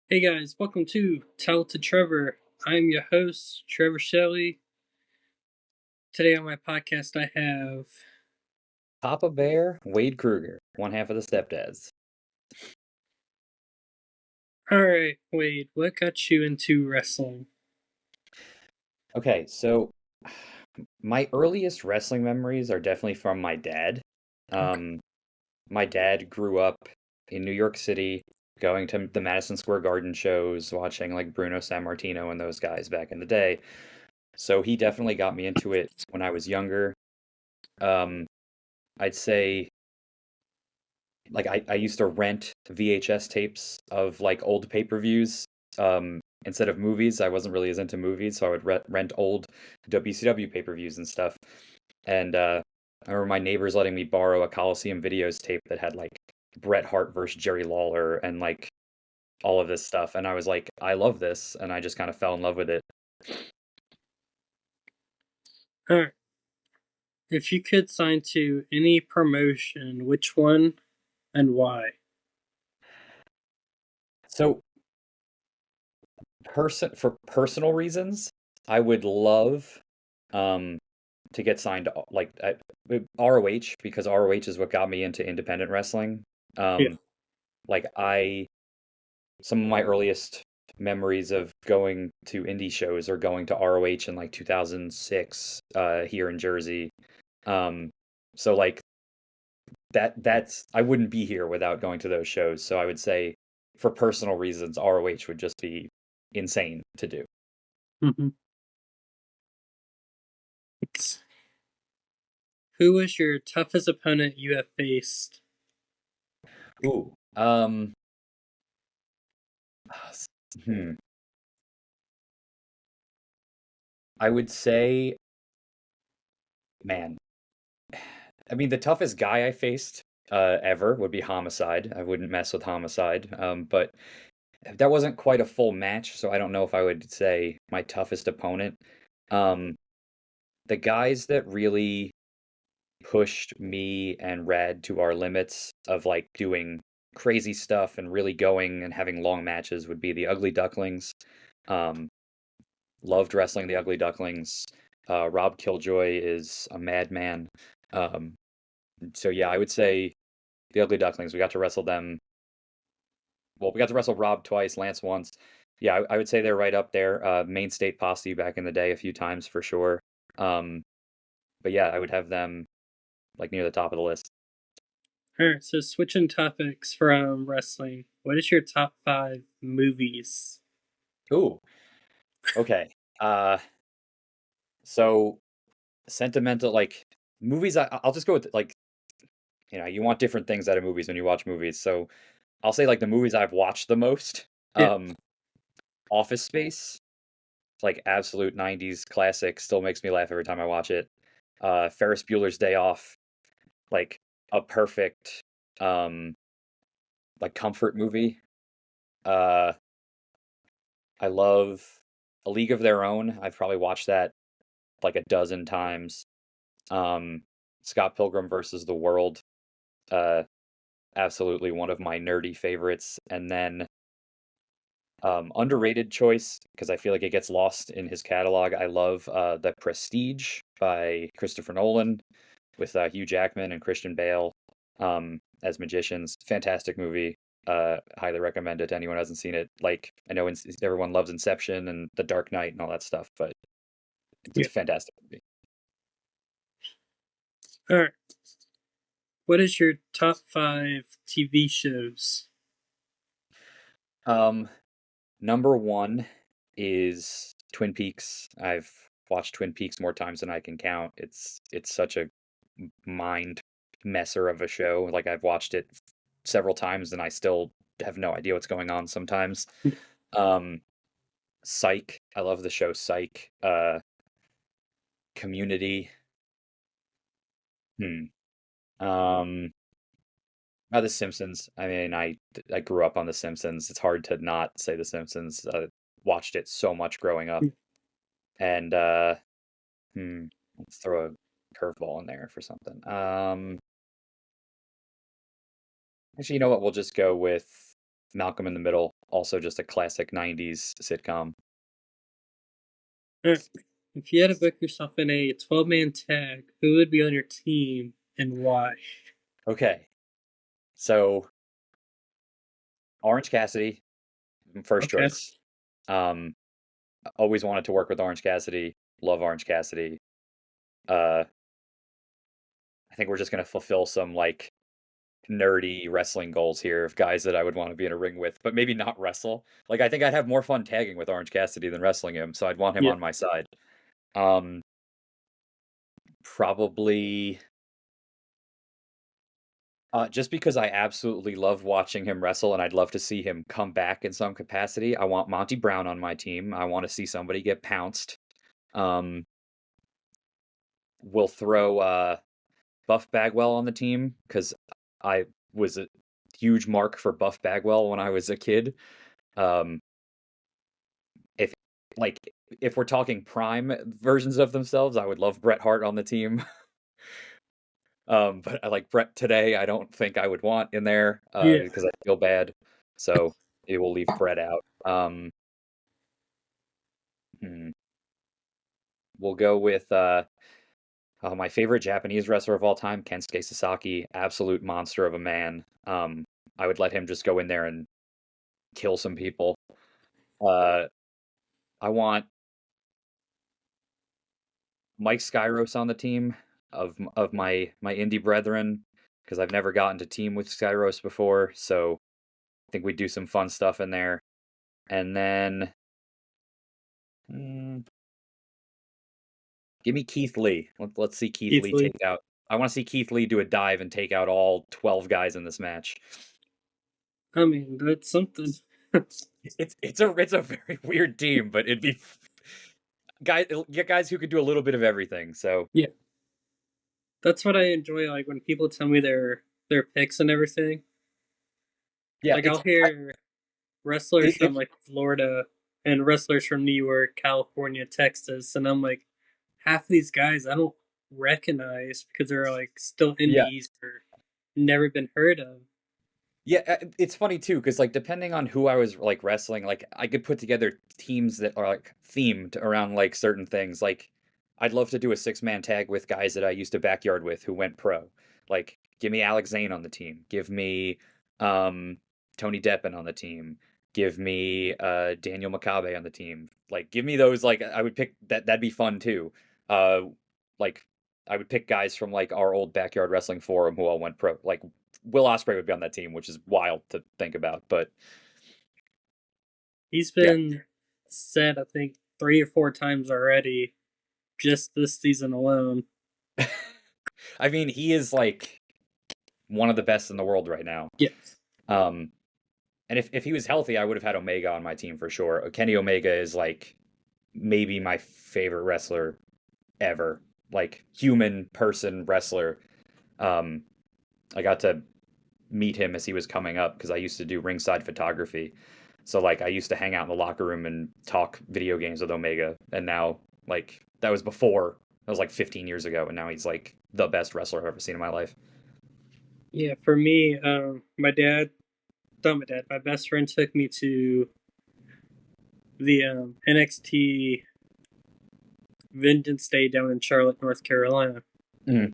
Hey guys, welcome to Tell to Trevor. I'm your host, Trevor Shelley. Today on my podcast, I have. Papa Bear, Wade Krueger, one half of the stepdads. Alright, Wade, what got you into wrestling? Okay, so my earliest wrestling memories are definitely from my dad. Okay. Um, my dad grew up in New York City, going to the Madison Square Garden shows, watching like Bruno Sammartino and those guys back in the day. So he definitely got me into it when I was younger. Um, I'd say I used to rent VHS tapes of like old pay-per-views instead of movies. I wasn't really as into movies, so I would rent old WCW pay-per-views and stuff. And I remember my neighbors letting me borrow a Coliseum videos tape that had like Bret Hart versus Jerry Lawler and like all of this stuff. And I was like, I love this, and I just kind of fell in love with it. Alright, if you could sign to any promotion, which one and why? So for personal reasons, I would love um to get signed to ROH because ROH is what got me into independent wrestling. Yeah. Um like I some of my earliest memories of going to indie shows or going to ROH in like 2006 here in Jersey. Um so like that's I wouldn't be here without going to those shows. So I would say for personal reasons ROH would just be insane to do. Mm-hmm. Who was your toughest opponent you have faced? Ooh. Hmm. I would say, man, I mean, the toughest guy I faced ever would be Homicide. I wouldn't mess with Homicide. But that wasn't quite a full match, so I don't know if I would say my toughest opponent. Um, the guys that really pushed me and Rad to our limits of like doing crazy stuff and really going and having long matches would be the Ugly Ducklings. Um, Loved wrestling the Ugly Ducklings. Rob Killjoy is a madman. Um, so yeah, I would say the Ugly Ducklings. We got to wrestle them. Well, we got to wrestle Rob twice, Lance once. Yeah, I would say they're right up there. Main State Posse back in the day a few times for sure. Um, but yeah, I would have them like near the top of the list. Alright, so switching topics from wrestling, what is your top 5 movies? Ooh, okay. Uh, so sentimental like movies. I'll just go with like you want different things out of movies when you watch movies. So I'll say like the movies I've watched the most. Yeah. Office Space, like absolute 90s classic, still makes me laugh every time I watch it. Ferris Bueller's Day Off, like a perfect um like comfort movie. Uh I love A League of Their Own. I've probably watched that like a dozen times. Um Scott Pilgrim versus the World, uh absolutely one of my nerdy favorites. And then underrated choice because I feel like it gets lost in his catalog. I love The Prestige by Christopher Nolan with Hugh Jackman and Christian Bale as magicians. Fantastic movie. Highly recommend it to anyone who hasn't seen it. Like I know everyone loves Inception and The Dark Knight and all that stuff, but Yeah. it's a fantastic movie. Alright. What is your top 5 TV shows? Um, Number one is Twin Peaks. I've watched Twin Peaks more times than I can count. It's such a mind messer of a show. Like I've watched it several times and I still have no idea what's going on sometimes. Um, Psych. I love the show Psych. Community. Hmm. Um, The Simpsons. I mean, I grew up on The Simpsons. It's hard to not say The Simpsons. Watched it so much growing up. And let's throw a curveball in there for something. Actually, you know what? We'll just go with Malcolm in the Middle, also just a classic 90s sitcom. Alright. If you had to book yourself in a 12-man tag, who would be on your team and why? Okay, so Orange Cassidy, first Okay. choice. Um, always wanted to work with Orange Cassidy. Love Orange Cassidy. Uh, I think we're just gonna fulfill some like nerdy wrestling goals here of guys that I would want to be in a ring with, but maybe not wrestle. Like I think I'd have more fun tagging with Orange Cassidy than wrestling him, so I'd want him Yeah. on my side. Um, probably just because I absolutely love watching him wrestle and I'd love to see him come back in some capacity. I want Monty Brown on my team. I want to see somebody get pounced. Um, we'll throw Buff Bagwell on the team because I was a huge mark for Buff Bagwell when I was a kid. Um, if like if we're talking prime versions of themselves, I would love Bret Hart on the team. But I like Bret today. I don't think I would want in there Yeah. because I feel bad. So it will leave Bret out. Hmm, we'll go with my favorite Japanese wrestler of all time, Kensuke Sasaki, absolute monster of a man. I would let him just go in there and kill some people. Uh, I want Mike Skyros on the team of my indie brethren because I've never gotten to team with Skyros before, so I think we do some fun stuff in there. And then mm, give me Keith Lee. Let's see Keith Keith Lee Lee. take out. I want to see Keith Lee do a dive and take out all 12 guys in this match. I mean, that's something. It's a very weird team, but it'd be guys who could do a little bit of everything. So Yeah. That's what I enjoy, like when people tell me their picks and everything. yeah, Like I'll hear wrestlers from if like Florida and wrestlers from New York, California, Texas, and I'm like, half of these guys I don't recognize because they're like still yeah. indies or never been heard of. Yeah, it's funny too, because like depending on who I was like wrestling, like I could put together teams that are like themed around like certain things. Like I'd love to do a six-man tag with guys that I used to backyard with who went pro. Like give me Alex Zane on the team. Give me um Tony Deppen on the team. Give me Daniel Makabe on the team. Like give me those like I would pick that'd be fun too. Uh like I would pick guys from like our old backyard wrestling forum who all went pro. Like Will Ospreay would be on that team, which is wild to think about. But He's yeah, been said I think 3 or 4 times already just this season alone. I mean, he is like one of the best in the world right now. Yes. Um, and if he was healthy, I would have had Omega on my team for sure. Kenny Omega is like maybe my favorite wrestler ever, like human person wrestler. Um, I got to meet him as he was coming up because I used to do ringside photography. So like I used to hang out in the locker room and talk video games with Omega, and now like that was before. That was like 15 years ago, and now he's like the best wrestler I've ever seen in my life. Yeah, for me, my dad, not my dad, my best friend took me to the NXT Vengeance Day down in Charlotte, North Carolina. Mm.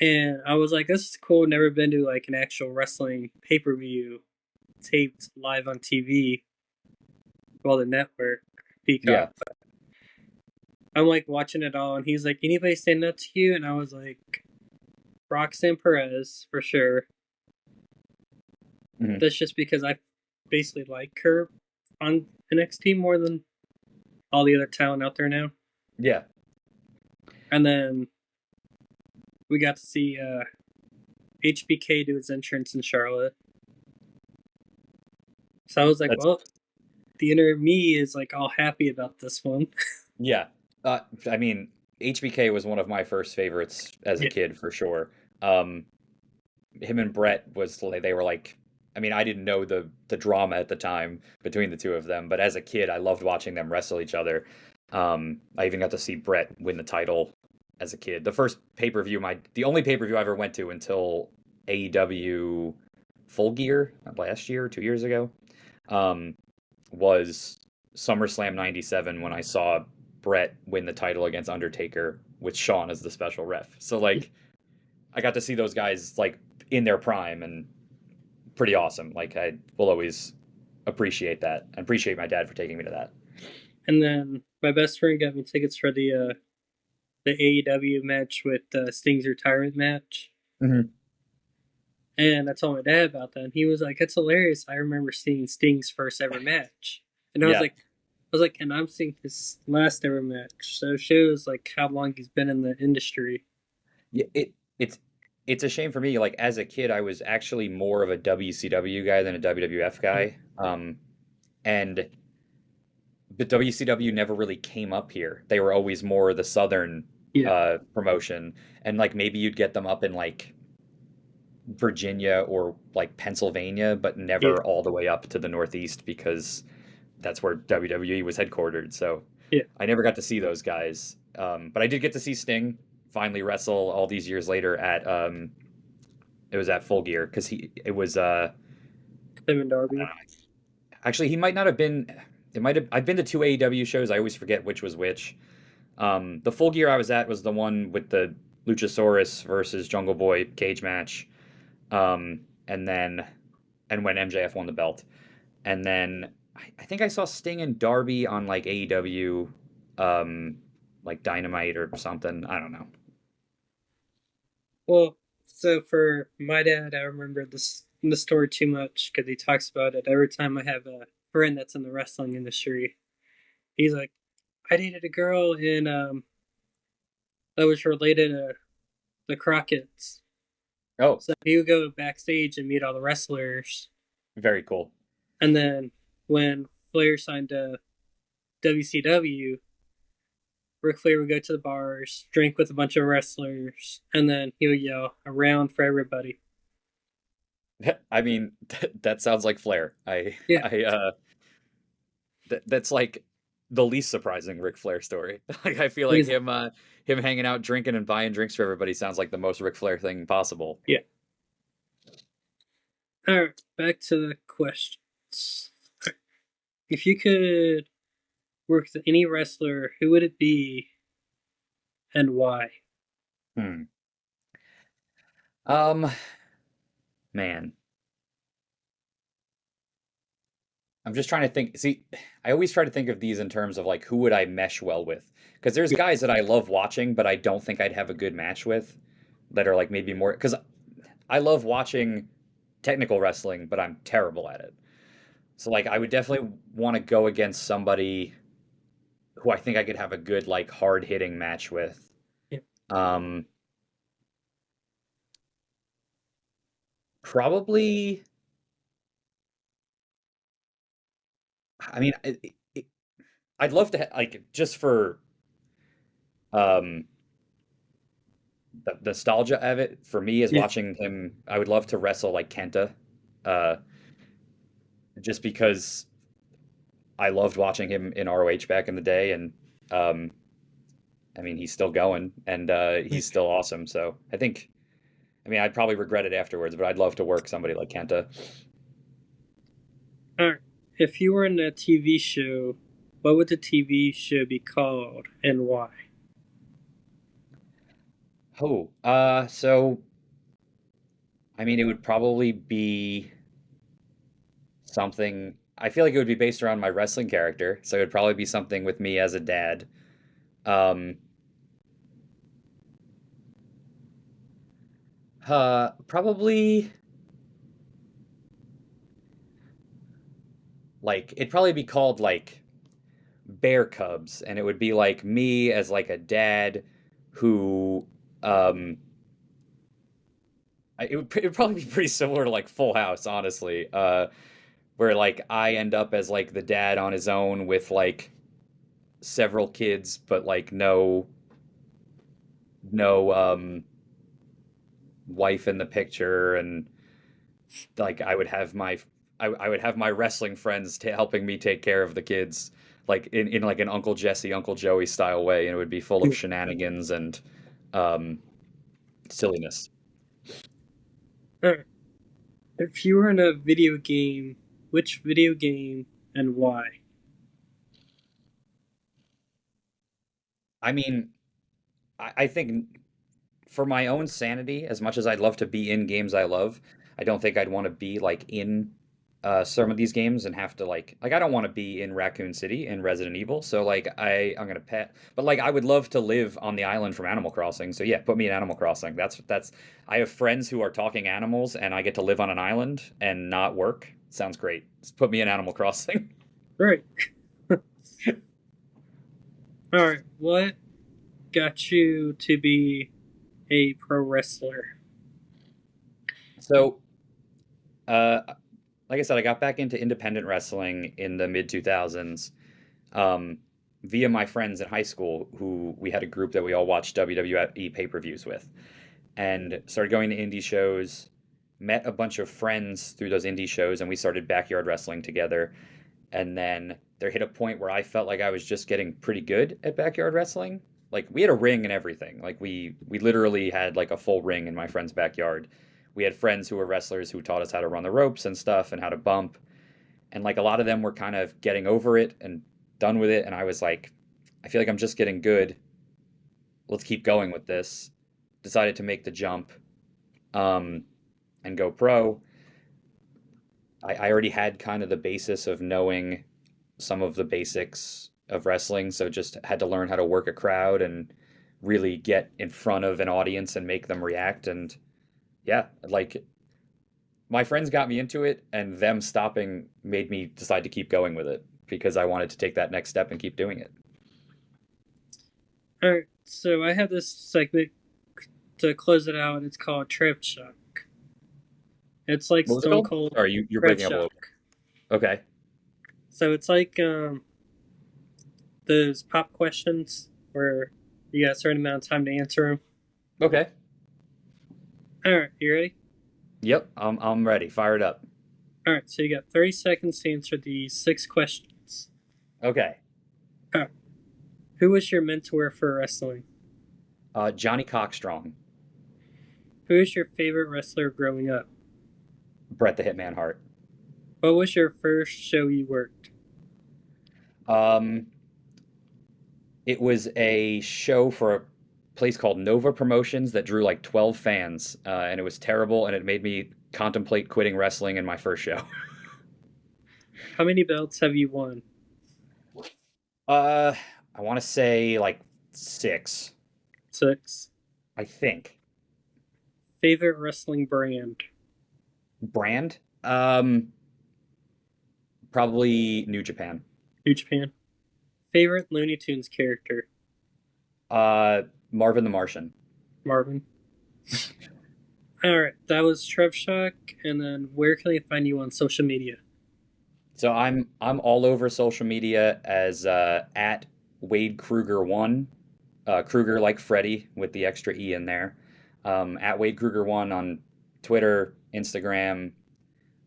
And I was like, this is cool. Never been to like an actual wrestling pay per view taped live on TV. Well, the network, Yeah, Peacock. I'm like watching it all, and he's like, anybody stand up to you? And I was like, Roxanne Perez, for sure. hmm That's just because I basically like her on NXT more than all the other talent out there now. yeah. And then we got to see HBK do his entrance in Charlotte. So I was like, That's well, the inner me is like all happy about this one. yeah. I mean, HBK was one of my first favorites as a Yeah. kid for sure. Um, him and Brett was like they were like. I mean, I didn't know the drama at the time between the two of them, but as a kid, I loved watching them wrestle each other. I even got to see Brett win the title as a kid. The only pay per view I ever went to until AEW Full Gear last year, 2 years ago, um, was SummerSlam '97 when I saw Brett win the title against Undertaker with Shawn as the special ref. So like I got to see those guys like in their prime and pretty awesome. Like I will always appreciate that. I appreciate my dad for taking me to that. And then my best friend got me tickets for the AEW match with Sting's retirement match. Hmm. And I told my dad about that, and he was like, "That's hilarious. I remember seeing Sting's first ever match." And Yeah. I was like, and I'm seeing his last ever match. So it shows like how long he's been in the industry. Yeah, it's a shame for me. Like as a kid, I was actually more of a WCW guy than a WWF Yeah, guy. And the WCW never really came up here. They were always more the southern yeah, promotion, and like maybe you'd get them up in like Virginia or like Pennsylvania, but yeah, never all the way up to the Northeast because that's where WWE was headquartered. So yeah. I never got to see those guys. But I did get to see Sting finally wrestle all these years later at it was at Full Gear because he it was Him and Darby. actually he might not have been, it might have, I've been to two AEW shows. I always forget which was which. The Full Gear I was at was the one with the Luchasaurus versus Jungle Boy cage match. And then and when MJF won the belt. And then I think I saw Sting and Darby on like AEW like Dynamite or something. I don't know. Well, so for my dad, I remember the story too much because he talks about it every time I have a friend that's in the wrestling industry. He's like, I dated a girl in that was related to the Crockett's. Oh, So he would go backstage and meet all the wrestlers, very cool. and then when Flair signed to WCW, Ric Flair would go to the bars, drink with a bunch of wrestlers, and then he would yell around for everybody. I mean, that sounds like Flair. Yeah, That's like the least surprising Ric Flair story. Like I feel like he's him hanging out drinking and buying drinks for everybody sounds like the most Ric Flair thing possible. yeah. All right, back to the questions. If you could work with any wrestler, who would it be and why? Hmm. Um, man, I'm just trying to think. See, I always try to think of these in terms of like who would I mesh well with? Because there's Yeah, guys that I love watching, but I don't think I'd have a good match with that are like maybe more because I love watching technical wrestling, but I'm terrible at it. So like I would definitely want to go against somebody who I think I could have a good like hard hitting match with. yeah, Um, Probably. I mean, I'd love to like just for um the nostalgia of it for me is yeah. watching him. I would love to wrestle like Kenta, uh, just because I loved watching him in ROH back in the day, and um, I mean he's still going and he's still awesome. So I think, I mean, I'd probably regret it afterwards, but I'd love to work somebody like Kenta. All right. If you were in a TV show, what would the TV show be called and why? Oh, so I mean, it would probably be something. I feel like it would be based around my wrestling character, so it would probably be something with me as a dad. Um, Probably like it'd probably be called like Bear Cubs, and it would be like me as like a dad who, um, it would probably be pretty similar to like Full House, honestly. Where like I end up as like the dad on his own with like several kids, but like no wife in the picture, and like I would have my wrestling friends helping me take care of the kids, like in like an Uncle Jesse, Uncle Joey style way, and it would be full of shenanigans and um, silliness. All right. If you were in a video game, which video game and why? I mean, I think for my own sanity, as much as I'd love to be in games I love, I don't think I'd want to be like in some of these games and have to like I don't want to be in Raccoon City in Resident Evil. So like I'm gonna pet, but like I would love to live on the island from Animal Crossing. So yeah, put me in Animal Crossing. That's I have friends who are talking animals, and I get to live on an island and not work. Sounds great. Just put me in Animal Crossing. Right. All right. What got you to be a pro wrestler? So uh, like I said, I got back into independent wrestling in the mid 2000s um, via my friends in high school, who we had a group that we all watched WWE pay-per-views with, and started going to indie shows. Met a bunch of friends through those indie shows, and we started backyard wrestling together. And then there hit a point where I felt like I was just getting pretty good at backyard wrestling. Like we had a ring and everything. Like we literally had like a full ring in my friend's backyard. We had friends who were wrestlers who taught us how to run the ropes and stuff and how to bump. And like a lot of them were kind of getting over it and done with it. And I was like, I feel like I'm just getting good. Let's keep going with this. Decided to make the jump um, and go pro. I already had kind of the basis of knowing some of the basics of wrestling, so just had to learn how to work a crowd and really get in front of an audience and make them react. And yeah, like my friends got me into it, and them stopping made me decide to keep going with it because I wanted to take that next step and keep doing it. All right. So I have this segment to close it out. It's called Trev Shock. It's like What was it Stone called? Cold Sorry, you're Trev breaking up a little Shock. bit. Okay. So it's like those pop questions where you got a certain amount of time to answer them. Okay. All right, you ready? Yep, I'm ready. Fire it up. All right, so you got 30 seconds to answer these six questions. Okay. All right. Who was your mentor for wrestling? Johnny Cockstrong, Who was your favorite wrestler growing up? Bret the Hitman Hart. What was your first show you worked? Um, It was a show for a place called Nova Promotions that drew like 12 fans, and it was terrible, and it made me contemplate quitting wrestling in my first show. How many belts have you won? Uh, I want to say like six, Six. I think. Favorite wrestling brand? Brand? Probably New Japan. New Japan. Favorite Looney Tunes character? Uh, Marvin the Martian. Marvin. All right, that was Trev Shock. And then where can they find you on social media? So I'm all over social media as at Wade Krueger one, Kruger like Freddy with the extra e in there. At Wade Krueger one on Twitter, Instagram,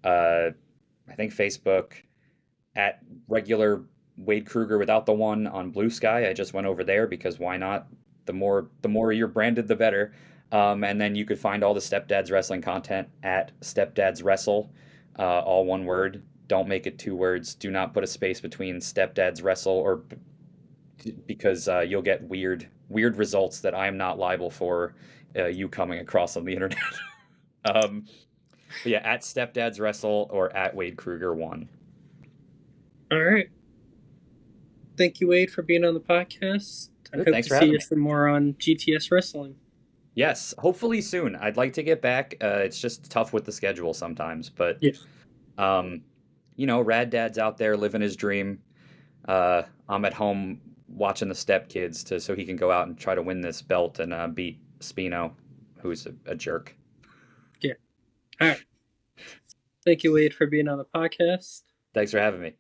uh, I think Facebook. At regular Wade Krueger without the one on Blue Sky. I just went over there because why not? The more you're branded, the better. And then you could find all the Stepdads Wrestling content at Stepdads Wrestle, all one word. Don't make it two words. Do not put a space between Stepdads Wrestle or because you'll get weird results that I am not liable for you coming across on the internet. um, but yeah, at Stepdads Wrestle or at Wade Krueger one. All right. Thank you, Wade, for being on the podcast. I Good, hope thanks to for see having you me. some more on GTS Wrestling. Yes, hopefully soon. I'd like to get back. It's just tough with the schedule sometimes, but Yeah. um, Rad Dad's out there living his dream. I'm at home watching the Step Kids so he can go out and try to win this belt and beat Spino, who's a jerk. Yeah. All right. Thank you, Wade, for being on the podcast. Thanks for having me.